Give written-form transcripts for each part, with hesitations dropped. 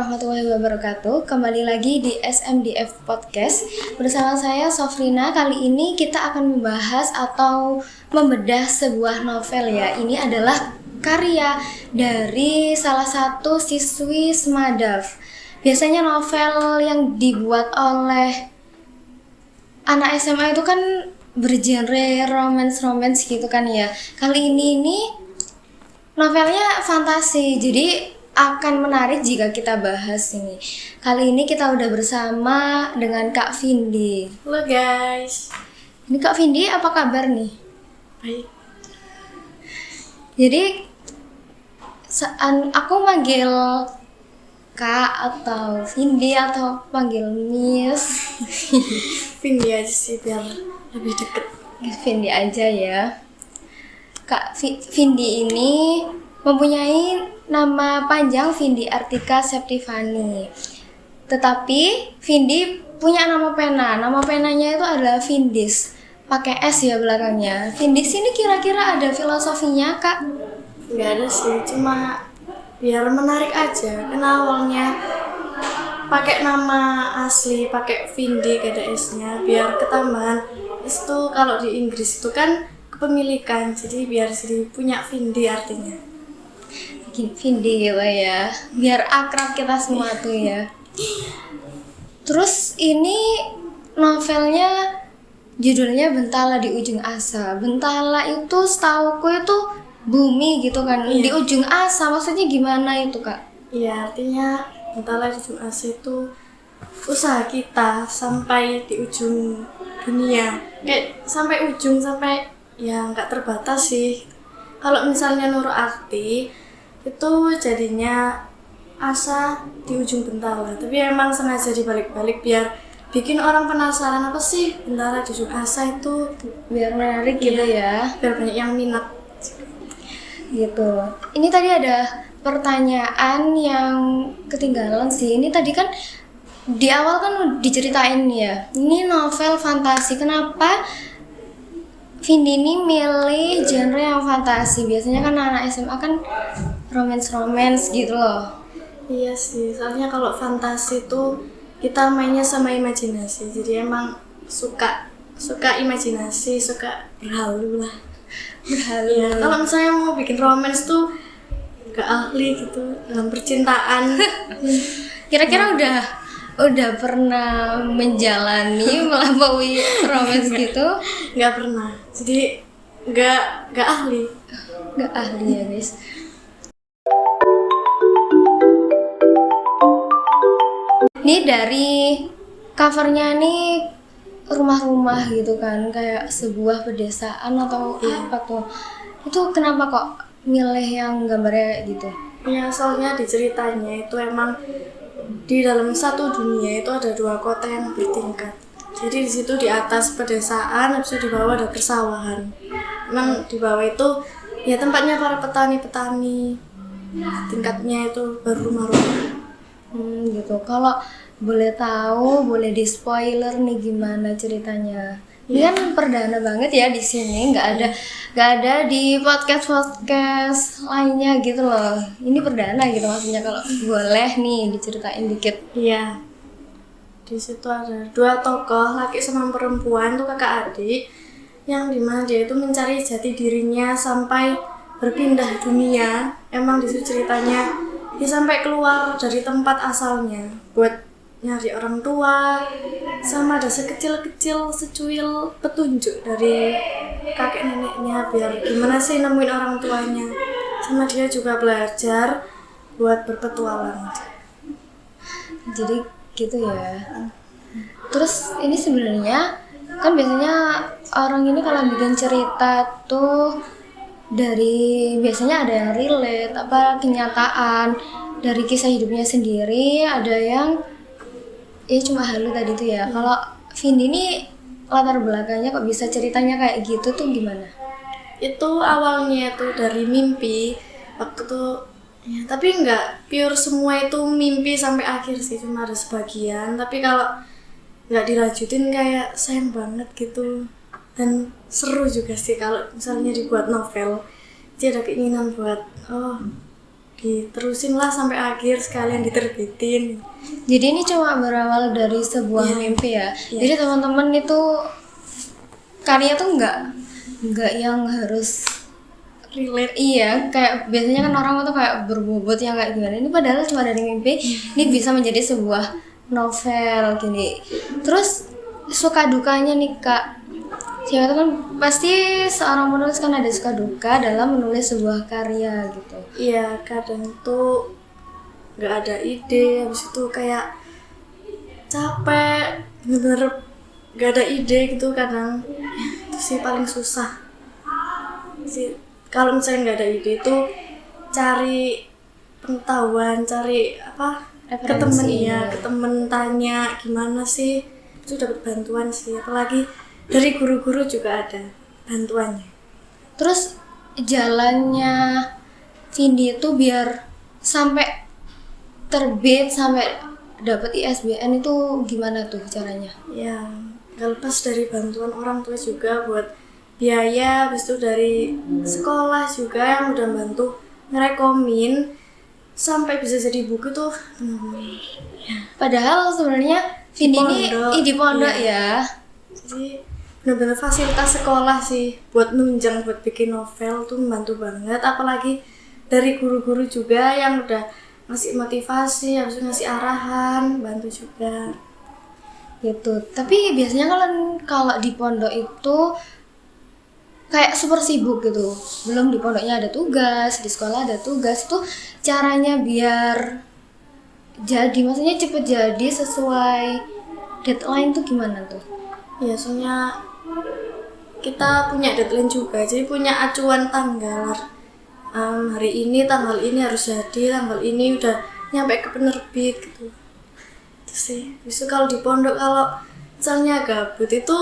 warahmatullahi wabarakatuh. Kembali lagi di SMDF Podcast. Bersama saya Sofrina. Kali ini kita akan membahas atau membedah sebuah novel ya. Ini adalah karya dari salah satu siswi Semadaf. Biasanya novel yang dibuat oleh anak SMA itu kan bergenre romance gitu kan ya. Kali ini novelnya fantasi. Jadi akan menarik jika kita bahas ini. Kali ini kita udah bersama dengan Kak Vindi. Halo guys. Ini Kak Vindi, apa kabar nih? Baik. Jadi aku manggil Kak atau Vindi atau panggil Miss? Vindi aja sih biar lebih deket. Vindi aja ya. Kak Vindi ini mempunyai nama panjang Vindi Artika Septifani. Tetapi Vindi punya nama pena. Nama penanya itu adalah Vindis. Pakai S ya belakangnya. Vindis ini kira-kira ada filosofinya, Kak? Nggak ada sih, cuma biar menarik aja. Karena awalnya pakai nama asli, pakai Vindi gak ada S-nya, biar ketambahan. Itu kalau di Inggris itu kan kepemilikan, jadi biar jadi punya Vindi artinya. Vindi gitu ya, biar akrab kita semua tuh ya. Terus ini novelnya judulnya Bentala di Ujung Asa. Bentala itu setauku itu bumi gitu kan. Di ujung asa maksudnya gimana itu, Kak? Iya, artinya Bentala di Ujung Asa itu usaha kita sampai di ujung dunia. Kayak sampai ujung, sampai ya nggak terbatas sih. Kalau misalnya nurut arti itu jadinya asa di ujung bentala, tapi emang sengaja dibalik-balik biar bikin orang penasaran apa sih bentala di ujung asa itu, Biar menarik gitu ya. Biar banyak yang minat Gitu. Ini tadi ada pertanyaan yang ketinggalan sih. Ini tadi kan di awal kan diceritain ya. Ini novel fantasi. Kenapa Vindi ini milih genre yang fantasi? Biasanya kan anak SMA kan romance gitu loh. Iya sih, soalnya kalau fantasi tuh kita mainnya sama imajinasi, jadi emang suka imajinasi, suka berhalu lah. Berhalu. Kalau misalnya mau bikin romance tuh gak ahli gitu dalam percintaan. Kira-kira udah pernah menjalani melampaui romance gitu? Nggak pernah, jadi nggak ahli. Nggak ahli ya guys. Ini dari covernya nih rumah-rumah gitu kan, kayak sebuah pedesaan atau apa tuh. Itu kenapa kok milih yang gambarnya gitu? Ya soalnya di ceritanya itu emang di dalam satu dunia itu ada dua kota yang bertingkat. Jadi di situ di atas pedesaan, habis itu di bawah ada persawahan. Emang di bawah itu ya tempatnya para petani-petani. Tingkatnya itu baru rumah-rumah. Gitu. Kalau boleh tahu, boleh di spoiler nih gimana ceritanya? Ini kan perdana banget ya di sini, nggak ada di podcast lainnya gitu loh. Ini perdana gitu maksudnya, kalau boleh nih diceritain dikit. Iya. Di situ ada dua tokoh, laki sama perempuan tuh kakak adik, yang dimana dia itu mencari jati dirinya sampai berpindah dunia. Emang di situ ceritanya dia sampai keluar dari tempat asalnya buat nyari orang tua, sama ada sekecil-kecil secuil petunjuk dari kakek neneknya biar gimana sih nemuin orang tuanya, sama dia juga belajar buat berpetualang. Jadi gitu ya. Terus ini sebenarnya kan biasanya orang ini kalau bikin cerita tuh biasanya ada yang relate, kenyataan dari kisah hidupnya sendiri, ada yang cuma halu tadi tuh ya. Kalau Vindi ini latar belakangnya kok bisa ceritanya kayak gitu tuh gimana? Itu awalnya tuh dari mimpi waktu tuh ya, tapi nggak pure semua itu mimpi sampai akhir sih, cuma ada sebagian. Tapi kalau nggak dilanjutin kayak sayang banget gitu. Dan seru juga sih kalau misalnya dibuat novel. Dia ada keinginan buat diterusin lah sampai akhir, sekalian diterbitin. Jadi ini cuma berawal dari sebuah mimpi ya. Jadi teman-teman itu karya tuh nggak yang harus Relate. iya, kayak biasanya kan orang tuh kayak berbobot yang kayak gimana. Ini padahal cuma dari mimpi, ini bisa menjadi sebuah novel gini. Terus suka dukanya nih Kak. Cewek itu kan pasti seorang penulis kan ada suka duka dalam menulis sebuah karya gitu. Iya, kadang tuh nggak ada ide, habis itu kayak capek, bener-bener nggak ada ide gitu kadang. Itu sih paling susah sih. Kalau misalnya nggak ada ide itu cari pengetahuan, cari apa ke temen ya, ke temen tanya gimana sih, itu dapat bantuan sih. Apalagi dari guru-guru juga ada bantuannya. Terus jalannya Vindi itu biar sampai terbit sampai dapat ISBN itu gimana tuh caranya? Ya, gak lepas dari bantuan orang tua juga buat biaya, habis itu dari sekolah juga yang udah bantu ngerekomin sampai bisa jadi buku tuh. Padahal sebenarnya Vindi ini di pondok ya. Jadi benar-benar fasilitas sekolah sih buat nunjang buat bikin novel tuh membantu banget, apalagi dari guru-guru juga yang udah ngasih motivasi, habis itu ngasih arahan, bantu juga. Gitu. Tapi biasanya kalau di pondok itu kayak super sibuk gitu. Belum di pondoknya ada tugas, di sekolah ada tugas. Itu caranya biar jadi, maksudnya cepet jadi sesuai deadline tuh gimana tuh? Ya, soalnya kita punya deadline juga, jadi punya acuan tanggal. Hari ini tanggal ini harus jadi, tanggal ini udah nyampe ke penerbit gitu. Itu sih. Bisa kalau di pondok kalau misalnya gabut itu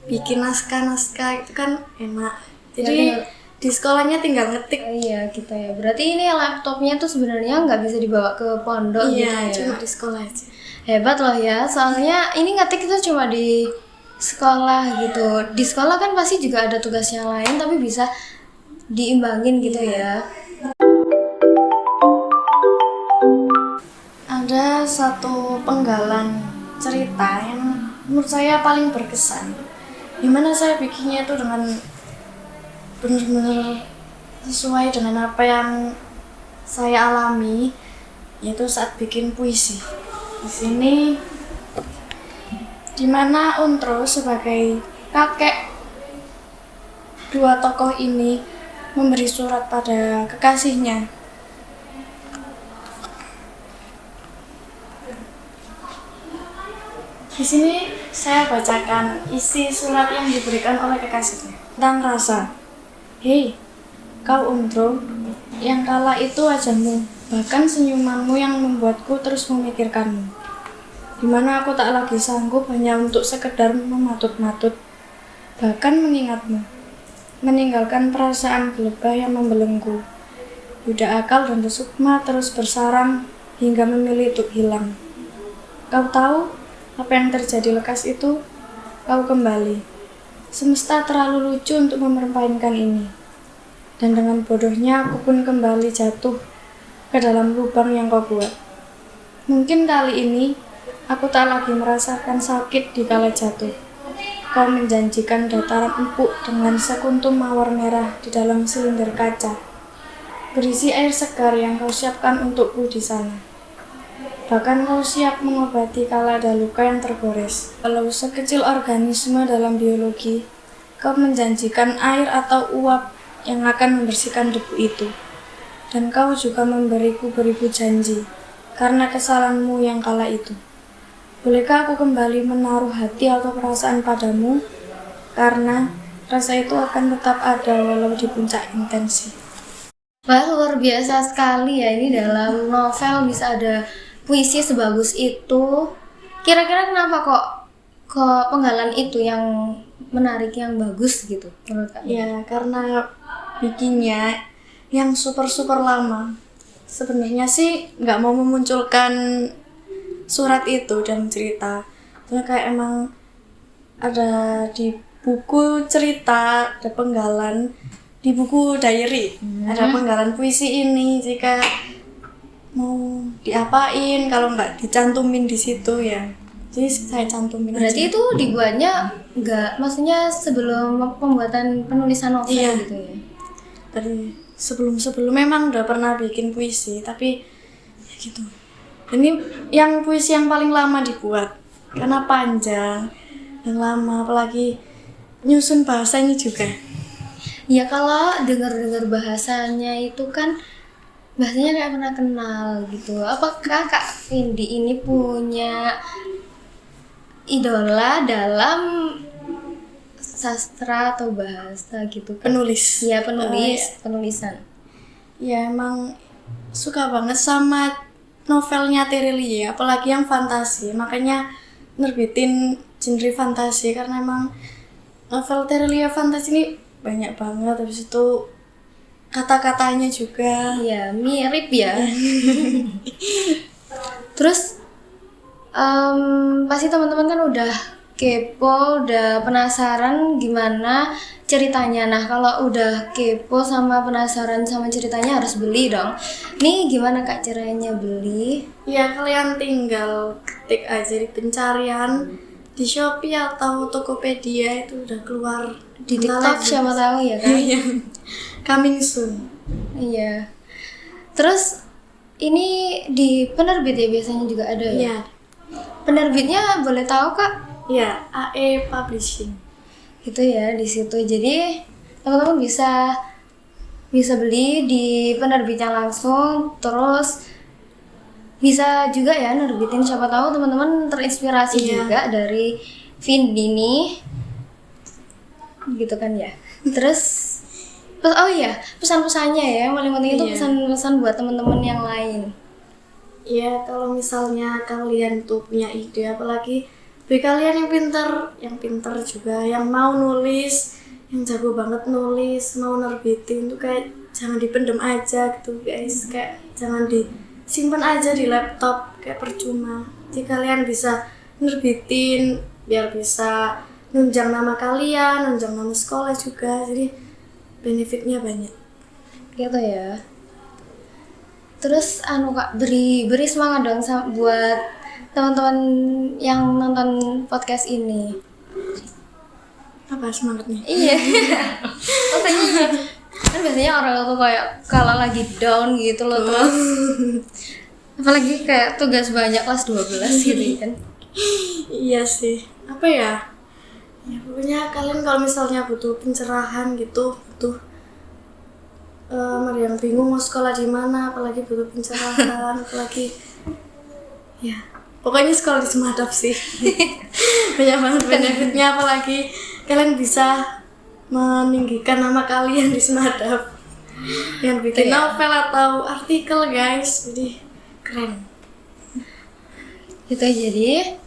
bikin naskah itu kan enak. Jadi di sekolahnya tinggal ngetik. Iya kita ya. Berarti ini laptopnya tuh sebenarnya nggak bisa dibawa ke pondok gitu ya? Iya, cuma di sekolah aja. Hebat loh ya. Soalnya ini ngetik itu cuma di sekolah gitu. Di sekolah kan pasti juga ada tugas yang lain, tapi bisa diimbangin gitu ya. Ada satu penggalan cerita yang menurut saya paling berkesan, dimana saya bikinnya itu dengan benar-benar sesuai dengan apa yang saya alami, yaitu saat bikin puisi. Di sini dimana Untro sebagai kakek dua tokoh ini memberi surat pada kekasihnya. Di sini saya bacakan isi surat yang diberikan oleh kekasihnya tentang rasa. Hei, kau Untro, yang kala itu wajahmu, bahkan senyumanmu yang membuatku terus memikirkanmu. Dimana aku tak lagi sanggup hanya untuk sekedar mematut-matut, bahkan mengingatmu, meninggalkan perasaan gelebah yang membelenggu. Budak akal dan sukma terus bersarang hingga memilih untuk hilang. Kau tahu apa yang terjadi lekas itu? Kau kembali. Semesta terlalu lucu untuk mempermainkan ini. Dan dengan bodohnya aku pun kembali jatuh ke dalam lubang yang kau buat. Mungkin kali ini aku tak lagi merasakan sakit di kala jatuh. Kau menjanjikan dataran empuk dengan sekuntum mawar merah di dalam silinder kaca, berisi air segar yang kau siapkan untukku di sana. Bahkan kau siap mengobati kala ada luka yang tergores. Walau sekecil organisme dalam biologi, kau menjanjikan air atau uap yang akan membersihkan debu itu. Dan kau juga memberiku beribu janji karena kesalahanmu yang kala itu. Bolehkah aku kembali menaruh hati atau perasaan padamu? Karena rasa itu akan tetap ada walau di puncak intensi. Wah, luar biasa sekali ya, ini dalam novel bisa ada puisi sebagus itu. Kira-kira kenapa kok penggalan itu yang menarik, yang bagus gitu menurut kamu? Ya, karena bikinnya yang super lama. Sebenarnya sih nggak mau memunculkan surat itu dan cerita. Itu kayak emang ada di buku cerita, ada penggalan di buku diary. Ada penggalan puisi ini. Jika mau diapain kalau nggak dicantumin di situ ya. Jadi saya cantumin Berarti aja. itu dibuatnya nggak, maksudnya sebelum pembuatan penulisan novel Iya. gitu ya? Dari sebelum memang udah pernah bikin puisi, tapi ya gitu. Ini yang puisi yang paling lama dibuat karena panjang dan lama, apalagi nyusun bahasanya juga. Ya kalau dengar-dengar bahasanya itu kan bahasanya kayak pernah kenal gitu. Apakah Kak Vindi ini punya idola dalam sastra atau bahasa gitu kan? Penulis. Iya, penulisan. Ya emang suka banget sama novelnya Terelie, apalagi yang fantasi. Makanya nerbitin genre fantasi karena emang novel Terelie fantasi ini banyak banget. Habis itu kata-katanya juga. Iya, mirip ya. Terus pasti teman-teman kan udah kepo, udah penasaran gimana ceritanya. Nah, kalau udah kepo sama penasaran sama ceritanya harus beli dong. Nih gimana Kak caranya beli? Ya kalian tinggal ketik aja di pencarian di Shopee atau Tokopedia, itu udah keluar Di Tinggal TikTok aja. siapa tahu ya kan? Iya. Coming soon. Iya. Terus ini di penerbit ya biasanya juga ada ya? Iya. Penerbitnya boleh tahu Kak? Ya, AE Publishing. Gitu ya di situ. Jadi teman-teman bisa beli di penerbitnya langsung, terus bisa juga ya nerbitin, siapa tahu teman-teman terinspirasi Iya. juga dari Vindi nih. Gitu kan ya. Terus oh iya, pesan-pesannya ya, yang paling penting itu Iya. pesan-pesan buat teman-teman yang lain. Ya, kalau misalnya kalian tuh punya ide, apalagi bagi kalian yang pintar juga, yang mau nulis, yang jago banget nulis, mau nerbitin tuh kayak jangan dipendem aja gitu guys, kayak jangan disimpan aja di laptop, kayak percuma. Jadi kalian bisa nerbitin biar bisa nunjang nama kalian, nunjang nama sekolah juga, jadi benefitnya banyak. Gitu ya. Terus Kak, beri semangat dong buat teman-teman yang nonton podcast ini. Apa semangatnya? Iya. Maksudnya iya. Kan biasanya orang tuh kayak kalau lagi down gitu loh, terus apalagi kayak tugas banyak kelas 12 gitu kan. Iya sih. Apa ya? Ya pokoknya kalian kalau misalnya butuh pencerahan gitu, butuh ada yang bingung mau sekolah di mana, apalagi butuh pencerahan, apalagi ya pokoknya sekolah di Semadap sih. Banyak banget benefitnya, apalagi kalian bisa meninggikan nama kalian di Semadap yang bikin Iya. novel atau artikel guys, jadi keren. Gitu, jadi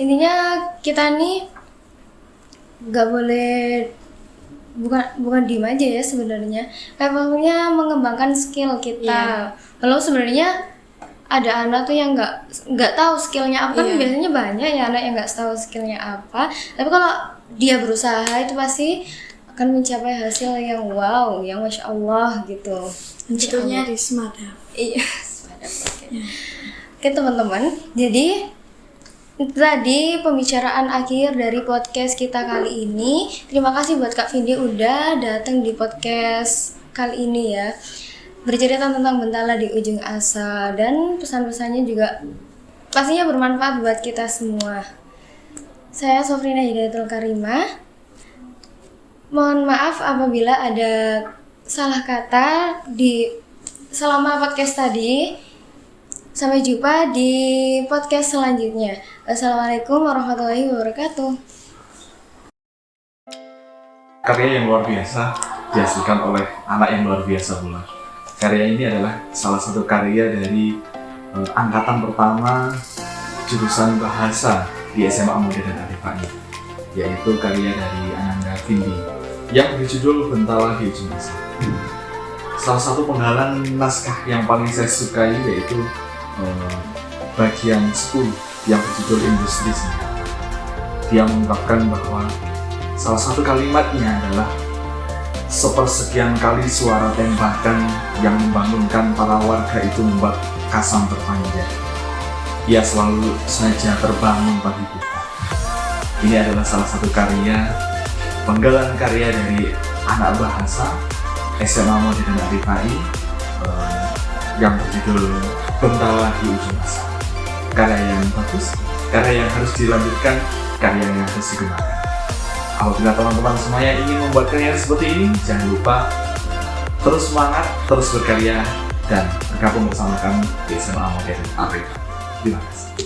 intinya kita nih nggak boleh bukan diem aja ya sebenarnya, kayak pokoknya mengembangkan skill kita. Kalau sebenarnya ada anak tuh yang nggak tahu skillnya apa, kan Iya. biasanya banyak ya anak yang nggak tahu skillnya apa, tapi kalau dia berusaha itu pasti akan mencapai hasil yang wow, yang masya Allah gitu. Insya Tentunya Allah. di Semadap. Iya, oke teman-teman, jadi itu tadi pembicaraan akhir dari podcast kita kali ini. Terima kasih buat Kak Vindi udah datang di podcast kali ini ya, bercerita tentang Bentala di Ujung Asa, dan pesan-pesannya juga pastinya bermanfaat buat kita semua. Saya Sofrina Hidayatul Karimah. Mohon maaf apabila ada salah kata di selama podcast tadi. Sampai jumpa di podcast selanjutnya. Assalamualaikum warahmatullahi wabarakatuh. Karya yang luar biasa dihasilkan oleh anak yang luar biasa pula. Karya ini adalah salah satu karya dari angkatan pertama jurusan bahasa di SMA Muda dan Arifani, yaitu karya dari Ananda Vindi yang berjudul Bentala di Ujung Asa. Salah satu penggalan naskah yang paling saya sukai yaitu bagian 10 yang berjudul Industri Senjata. Dia mengungkapkan bahwa salah satu kalimatnya adalah sepersekian kali suara tembakan yang membangunkan para warga itu membuat Kasam terpanjat. Ia selalu saja terbangun pagi buta. Ini adalah salah satu karya, penggalan karya dari anak bahasa SMA Modern Arifai yang berjudul Bentala di Ujung Asa. Karya yang bagus, karya yang harus dilanjutkan, karya yang harus digunakan. Apabila teman-teman semuanya ingin membuat karya seperti ini, jangan lupa terus semangat, terus berkarya, dan bergabung bersama kami di SMA Modern Arifai. Terima kasih.